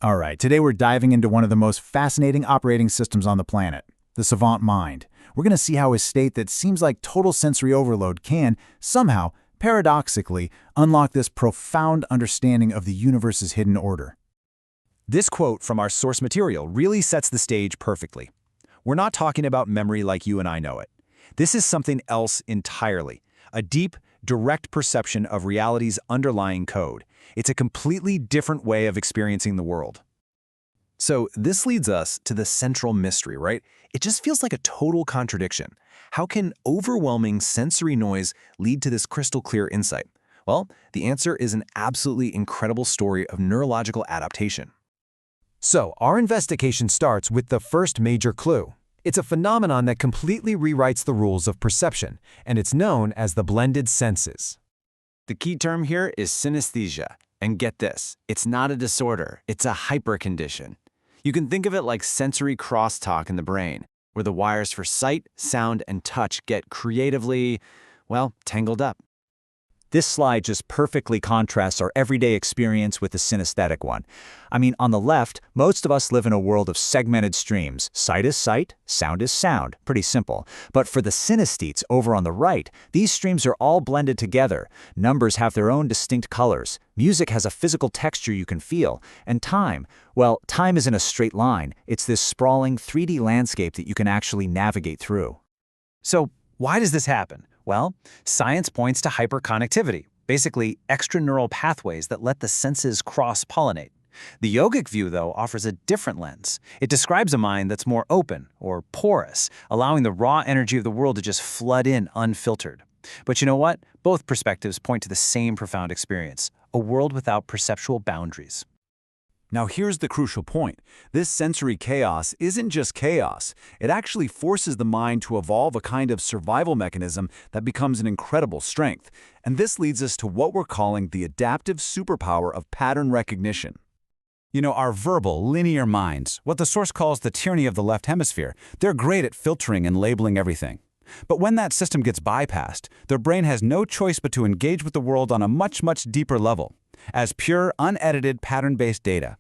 All right, today we're diving into one of the most fascinating operating systems on the planet, the savant mind. We're going to see how a state that seems like total sensory overload can, somehow, paradoxically, unlock this profound understanding of the universe's hidden order. This quote from our source material really sets the stage perfectly. We're not talking about memory like you and I know it. This is something else entirely, a deep, direct perception of reality's underlying code. It's a completely different way of experiencing the world. So this leads us to the central mystery, right? It just feels like a total contradiction. How can overwhelming sensory noise lead to this crystal clear insight? Well, the answer is an absolutely incredible story of neurological adaptation. So, our investigation starts with the first major clue. It's a phenomenon that completely rewrites the rules of perception, and it's known as the blended senses. The key term here is synesthesia. And get this, it's not a disorder, it's a hypercondition. You can think of it like sensory crosstalk in the brain, where the wires for sight, sound, and touch get creatively, well, tangled up. This slide just perfectly contrasts our everyday experience with the synesthetic one. I mean, on the left, most of us live in a world of segmented streams. Sight is sight, sound is sound. Pretty simple. But for the synesthetes over on the right, these streams are all blended together. Numbers have their own distinct colors. Music has a physical texture you can feel. And time, well, time isn't a straight line. It's this sprawling 3D landscape that you can actually navigate through. So, why does this happen? Well, science points to hyperconnectivity, basically extraneural pathways that let the senses cross-pollinate. The yogic view, though, offers a different lens. It describes a mind that's more open, or porous, allowing the raw energy of the world to just flood in unfiltered. But you know what? Both perspectives point to the same profound experience, a world without perceptual boundaries. Now here's the crucial point. This sensory chaos isn't just chaos. It actually forces the mind to evolve a kind of survival mechanism that becomes an incredible strength. And this leads us to what we're calling the adaptive superpower of pattern recognition. You know, our verbal, linear minds, what the source calls the tyranny of the left hemisphere, they're great at filtering and labeling everything. But when that system gets bypassed, their brain has no choice but to engage with the world on a much, much deeper level, as pure, unedited, pattern-based data.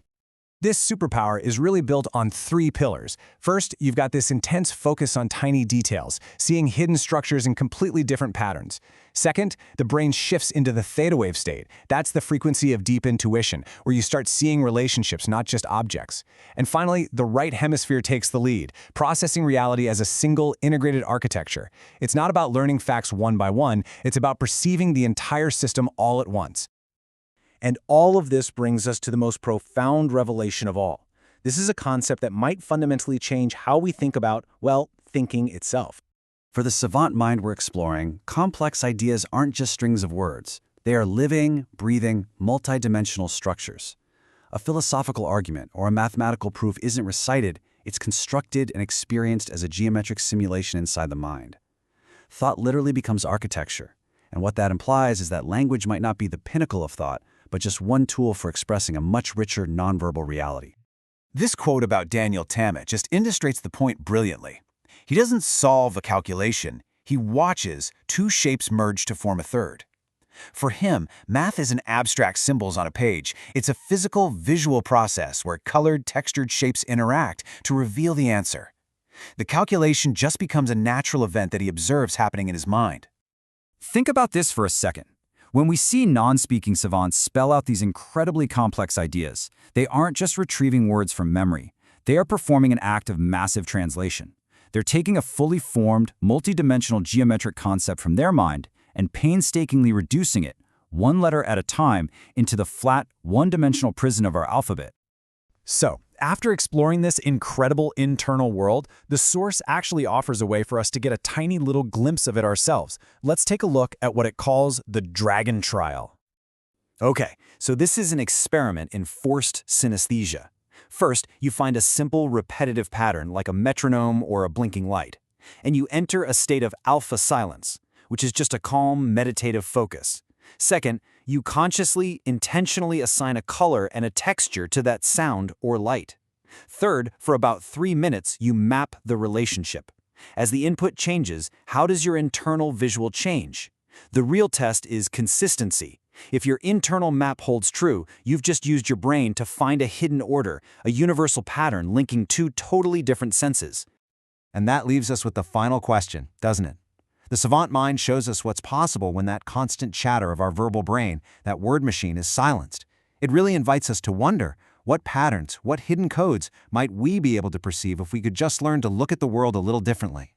This superpower is really built on three pillars. First, you've got this intense focus on tiny details, seeing hidden structures in completely different patterns. Second, the brain shifts into the theta wave state. That's the frequency of deep intuition, where you start seeing relationships, not just objects. And finally, the right hemisphere takes the lead, processing reality as a single, integrated architecture. It's not about learning facts one by one, it's about perceiving the entire system all at once. And all of this brings us to the most profound revelation of all. This is a concept that might fundamentally change how we think about, well, thinking itself. For the savant mind we're exploring, complex ideas aren't just strings of words. They are living, breathing, multidimensional structures. A philosophical argument or a mathematical proof isn't recited, it's constructed and experienced as a geometric simulation inside the mind. Thought literally becomes architecture, and what that implies is that language might not be the pinnacle of thought, but just one tool for expressing a much richer nonverbal reality. This quote about Daniel Tammet just illustrates the point brilliantly. He doesn't solve a calculation, he watches two shapes merge to form a third. For him, math isn't abstract symbols on a page, it's a physical, visual process where colored, textured shapes interact to reveal the answer. The calculation just becomes a natural event that he observes happening in his mind. Think about this for a second. When we see non-speaking savants spell out these incredibly complex ideas, they aren't just retrieving words from memory. They are performing an act of massive translation. They're taking a fully formed, multidimensional geometric concept from their mind and painstakingly reducing it, one letter at a time, into the flat, one-dimensional prison of our alphabet. So, after exploring this incredible internal world, the source actually offers a way for us to get a tiny little glimpse of it ourselves. Let's take a look at what it calls the Dragon Trial. Okay, so this is an experiment in forced synesthesia. First, you find a simple, repetitive pattern like a metronome or a blinking light, and you enter a state of alpha silence, which is just a calm, meditative focus. Second, you consciously, intentionally assign a color and a texture to that sound or light. Third, for about 3 minutes, you map the relationship. As the input changes, how does your internal visual change? The real test is consistency. If your internal map holds true, you've just used your brain to find a hidden order, a universal pattern linking two totally different senses. And that leaves us with the final question, doesn't it? The savant mind shows us what's possible when that constant chatter of our verbal brain, that word machine, is silenced. It really invites us to wonder, what patterns, what hidden codes might we be able to perceive if we could just learn to look at the world a little differently?